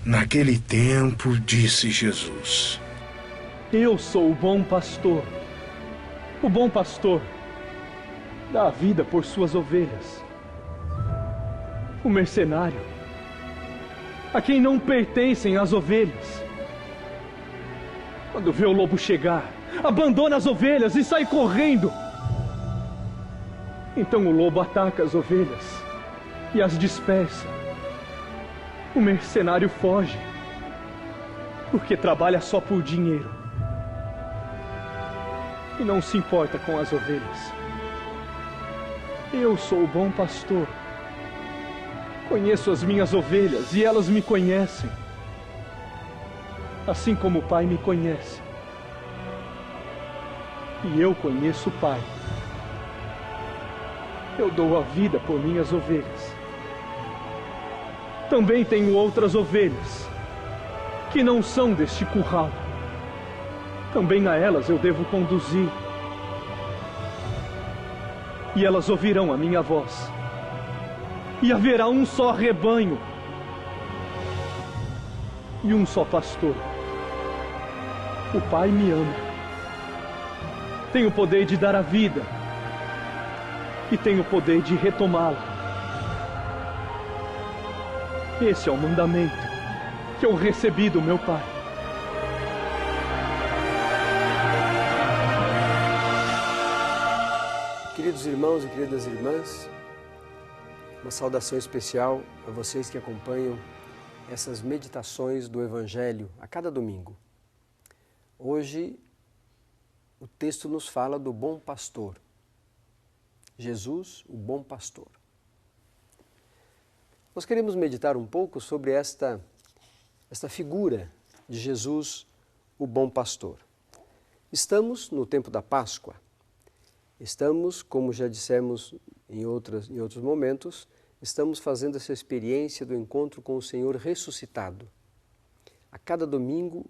Naquele tempo, disse Jesus: Eu sou o bom pastor. O bom pastor dá a vida por suas ovelhas. O mercenário, a quem não pertencem as ovelhas, quando vê o lobo chegar, abandona as ovelhas e sai correndo. Então o lobo ataca as ovelhas e as dispersa. O mercenário foge, porque trabalha só por dinheiro e não se importa com as ovelhas. Eu sou o bom pastor. Conheço as minhas ovelhas e elas me conhecem, assim como o Pai me conhece. E eu conheço o Pai. Eu dou a vida por minhas ovelhas. Também tenho outras ovelhas que não são deste curral. Também a elas eu devo conduzir. E elas ouvirão a minha voz. E haverá um só rebanho e um só pastor. O Pai me ama. Tem o poder de dar a vida e tem o poder de retomá-la. Esse é o mandamento que eu recebi do meu Pai. Queridos irmãos e queridas irmãs, uma saudação especial a vocês que acompanham essas meditações do Evangelho a cada domingo. Hoje, o texto nos fala do bom pastor. Jesus, o bom pastor. Nós queremos meditar um pouco sobre esta figura de Jesus, o bom pastor. Estamos no tempo da Páscoa. Estamos, como já dissemos em outros momentos, estamos fazendo essa experiência do encontro com o Senhor ressuscitado. A cada domingo,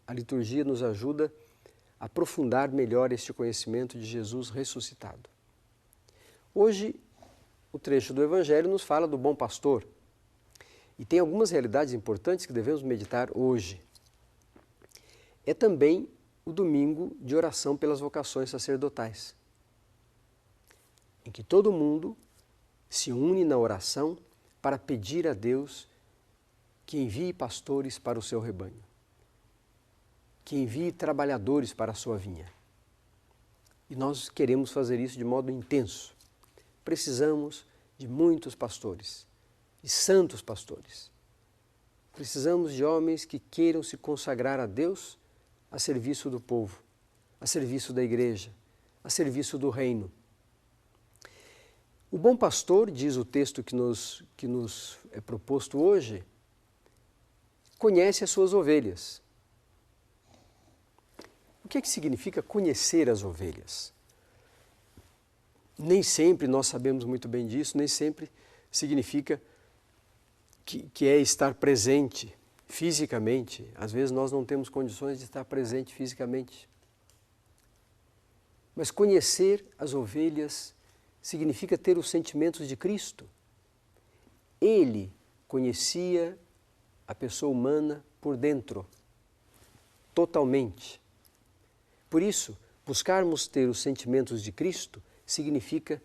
a liturgia nos ajuda a aprofundar melhor este conhecimento de Jesus ressuscitado. Hoje, o trecho do Evangelho nos fala do bom pastor. E tem algumas realidades importantes que devemos meditar hoje. É também o domingo de oração pelas vocações sacerdotais, em que todo mundo se une na oração para pedir a Deus que envie pastores para o seu rebanho, que envie trabalhadores para a sua vinha. E nós queremos fazer isso de modo intenso. Precisamos de muitos pastores, de santos pastores. Precisamos de homens que queiram se consagrar a Deus a serviço do povo, a serviço da igreja, a serviço do reino. O bom pastor, diz o texto que nos é proposto hoje, conhece as suas ovelhas. O que significa conhecer as ovelhas? Nem sempre nós sabemos muito bem disso, nem sempre significa que é estar presente fisicamente. Às vezes nós não temos condições de estar presente fisicamente. Mas conhecer as ovelhas significa ter os sentimentos de Cristo. Ele conhecia a pessoa humana por dentro, totalmente. Por isso, buscarmos ter os sentimentos de Cristo significa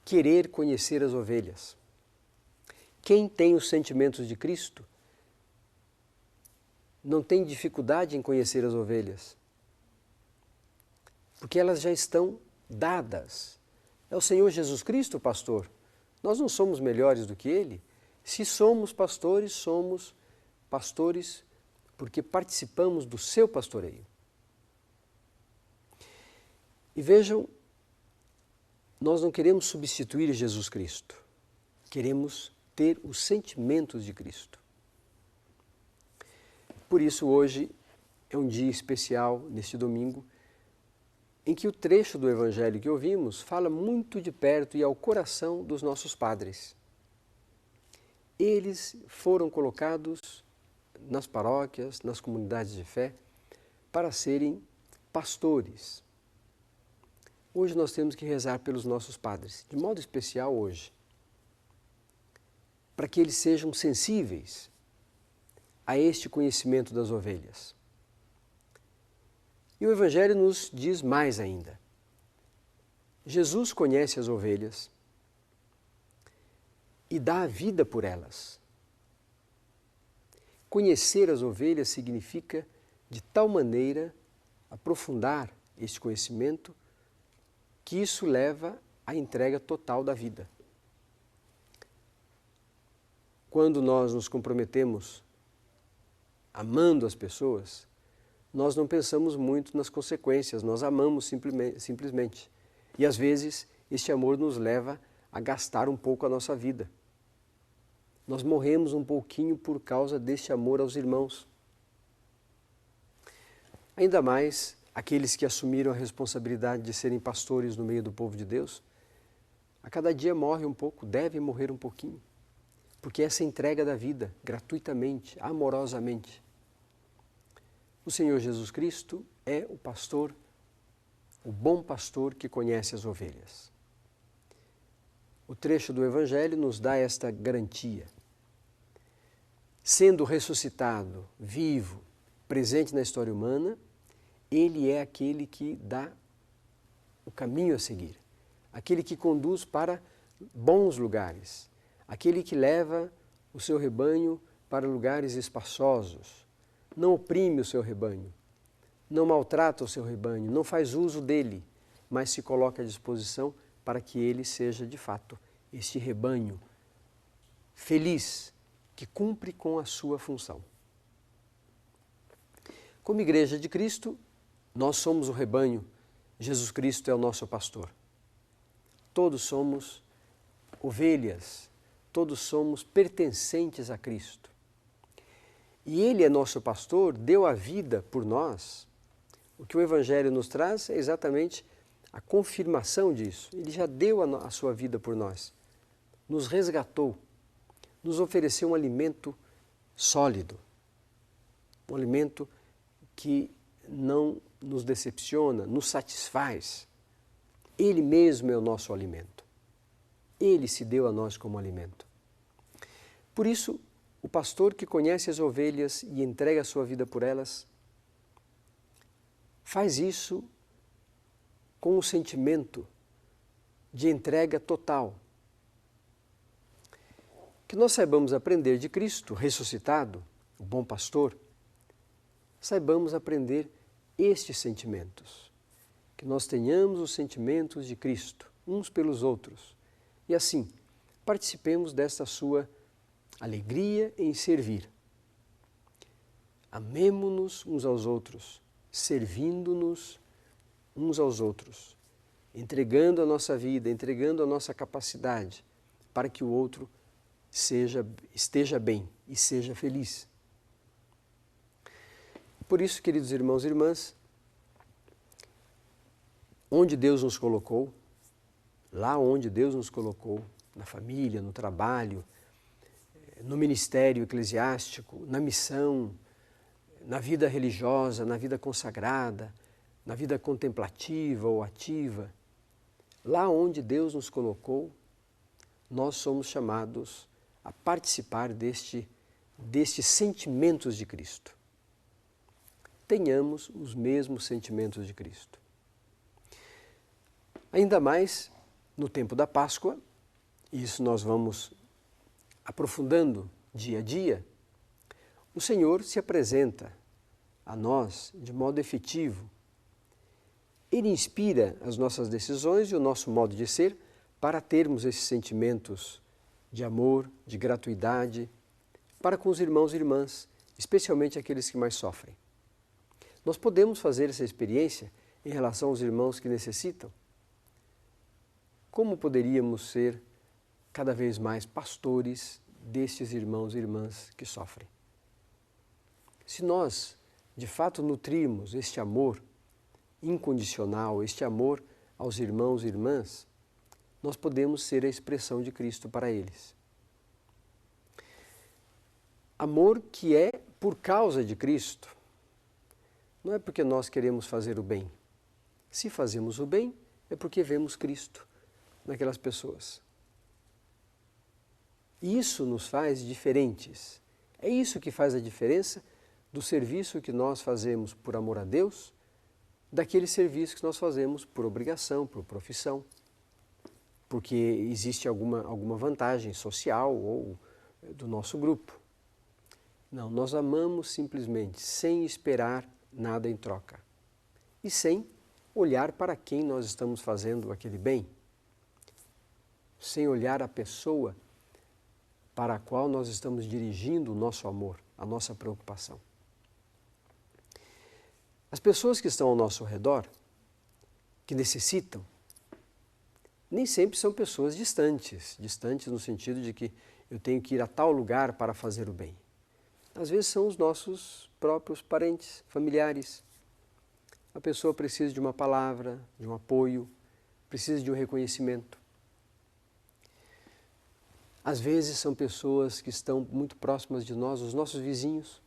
querer conhecer as ovelhas. Quem tem os sentimentos de Cristo não tem dificuldade em conhecer as ovelhas, porque elas já estão dadas. É o Senhor Jesus Cristo o pastor. Nós não somos melhores do que Ele. Se somos pastores porque participamos do seu pastoreio. E vejam, nós não queremos substituir Jesus Cristo. Queremos ter os sentimentos de Cristo. Por isso hoje é um dia especial, neste domingo, em que o trecho do Evangelho que ouvimos fala muito de perto e ao coração dos nossos padres. Eles foram colocados nas paróquias, nas comunidades de fé, para serem pastores. Hoje nós temos que rezar pelos nossos padres, de modo especial hoje, para que eles sejam sensíveis a este conhecimento das ovelhas. E o Evangelho nos diz mais ainda. Jesus conhece as ovelhas e dá a vida por elas. Conhecer as ovelhas significa, de tal maneira, aprofundar este conhecimento, que isso leva à entrega total da vida. Quando nós nos comprometemos amando as pessoas, nós não pensamos muito nas consequências, nós amamos simplesmente. E às vezes este amor nos leva a gastar um pouco a nossa vida. Nós morremos um pouquinho por causa deste amor aos irmãos. Ainda mais aqueles que assumiram a responsabilidade de serem pastores no meio do povo de Deus, a cada dia morre um pouco, deve morrer um pouquinho. Porque essa entrega da vida, gratuitamente, amorosamente. O Senhor Jesus Cristo é o pastor, o bom pastor que conhece as ovelhas. O trecho do Evangelho nos dá esta garantia. Sendo ressuscitado, vivo, presente na história humana, Ele é aquele que dá o caminho a seguir, aquele que conduz para bons lugares, aquele que leva o seu rebanho para lugares espaçosos, não oprime o seu rebanho, não maltrata o seu rebanho, não faz uso dele, mas se coloca à disposição para que ele seja, de fato, este rebanho feliz, que cumpre com a sua função. Como Igreja de Cristo, nós somos o rebanho, Jesus Cristo é o nosso pastor. Todos somos ovelhas, todos somos pertencentes a Cristo. E Ele é nosso pastor, deu a vida por nós. O que o Evangelho nos traz é exatamente a confirmação disso. Ele já deu a sua vida por nós, nos resgatou, nos ofereceu um alimento sólido, um alimento que não nos decepciona, nos satisfaz. Ele mesmo é o nosso alimento. Ele se deu a nós como alimento. Por isso, o pastor que conhece as ovelhas e entrega a sua vida por elas, faz isso com um sentimento de entrega total. Que nós saibamos aprender de Cristo, ressuscitado, o bom pastor, saibamos aprender estes sentimentos. Que nós tenhamos os sentimentos de Cristo, uns pelos outros. E assim, participemos desta sua alegria em servir. Amemo-nos uns aos outros, servindo-nos uns aos outros, entregando a nossa vida, entregando a nossa capacidade para que o outro esteja bem e seja feliz. Por isso, queridos irmãos e irmãs, onde Deus nos colocou, lá onde Deus nos colocou, na família, no trabalho, no ministério eclesiástico, na missão, na vida religiosa, na vida consagrada, na vida contemplativa ou ativa, lá onde Deus nos colocou, nós somos chamados a participar destes sentimentos de Cristo. Tenhamos os mesmos sentimentos de Cristo. Ainda mais no tempo da Páscoa, e isso nós vamos aprofundando dia a dia, o Senhor se apresenta a nós de modo efetivo. Ele inspira as nossas decisões e o nosso modo de ser para termos esses sentimentos de amor, de gratuidade, para com os irmãos e irmãs, especialmente aqueles que mais sofrem. Nós podemos fazer essa experiência em relação aos irmãos que necessitam. Como poderíamos ser cada vez mais pastores destes irmãos e irmãs que sofrem? Se nós, de fato, nutrirmos este amor incondicional, este amor aos irmãos e irmãs, nós podemos ser a expressão de Cristo para eles. Amor que é por causa de Cristo. Não é porque nós queremos fazer o bem. Se fazemos o bem, é porque vemos Cristo naquelas pessoas. E isso nos faz diferentes. É isso que faz a diferença do serviço que nós fazemos por amor a Deus, daquele serviço que nós fazemos por obrigação, por profissão, porque existe alguma vantagem social ou do nosso grupo. Não, nós amamos simplesmente, sem esperar nada em troca e sem olhar para quem nós estamos fazendo aquele bem, sem olhar a pessoa para a qual nós estamos dirigindo o nosso amor, a nossa preocupação. As pessoas que estão ao nosso redor, que necessitam, nem sempre são pessoas distantes no sentido de que eu tenho que ir a tal lugar para fazer o bem. Às vezes são os nossos próprios parentes, familiares. A pessoa precisa de uma palavra, de um apoio, precisa de um reconhecimento. Às vezes são pessoas que estão muito próximas de nós, os nossos vizinhos.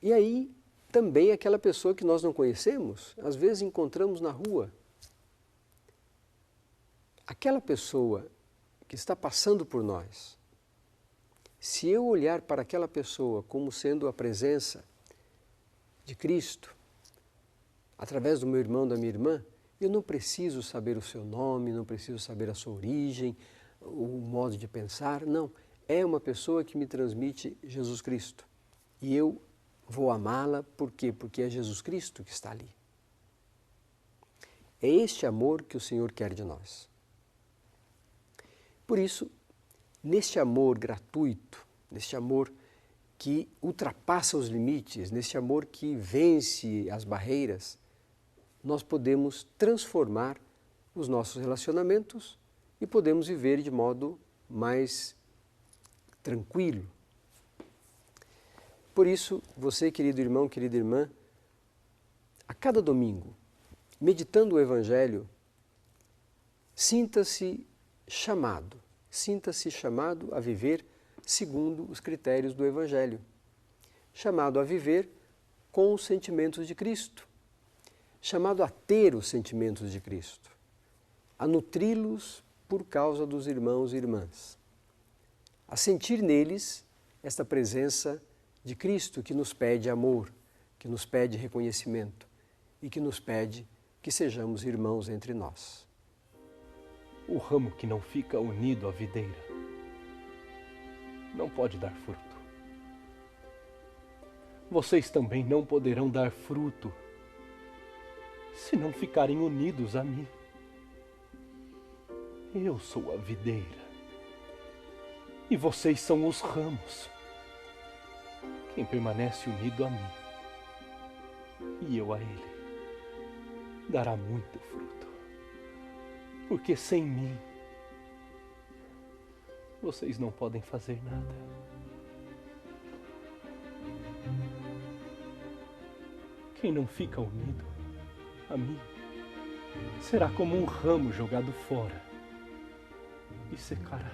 E aí também aquela pessoa que nós não conhecemos, às vezes encontramos na rua. Aquela pessoa que está passando por nós, se eu olhar para aquela pessoa como sendo a presença de Cristo, através do meu irmão, da minha irmã, eu não preciso saber o seu nome, não preciso saber a sua origem, o modo de pensar, não. É uma pessoa que me transmite Jesus Cristo. E eu vou amá-la, por quê? Porque é Jesus Cristo que está ali. É este amor que o Senhor quer de nós. Por isso, neste amor gratuito, neste amor que ultrapassa os limites, neste amor que vence as barreiras, nós podemos transformar os nossos relacionamentos e podemos viver de modo mais tranquilo. Por isso, você, querido irmão, querida irmã, a cada domingo, meditando o Evangelho, sinta-se chamado a viver segundo os critérios do Evangelho, chamado a viver com os sentimentos de Cristo, chamado a ter os sentimentos de Cristo, a nutri-los por causa dos irmãos e irmãs, a sentir neles esta presença de Cristo que nos pede amor, que nos pede reconhecimento e que nos pede que sejamos irmãos entre nós. O ramo que não fica unido à videira não pode dar fruto. Vocês também não poderão dar fruto se não ficarem unidos a mim. Eu sou a videira e vocês são os ramos. Quem permanece unido a mim e eu a ele, dará muito fruto. Porque sem mim, vocês não podem fazer nada. Quem não fica unido a mim, será como um ramo jogado fora e secará.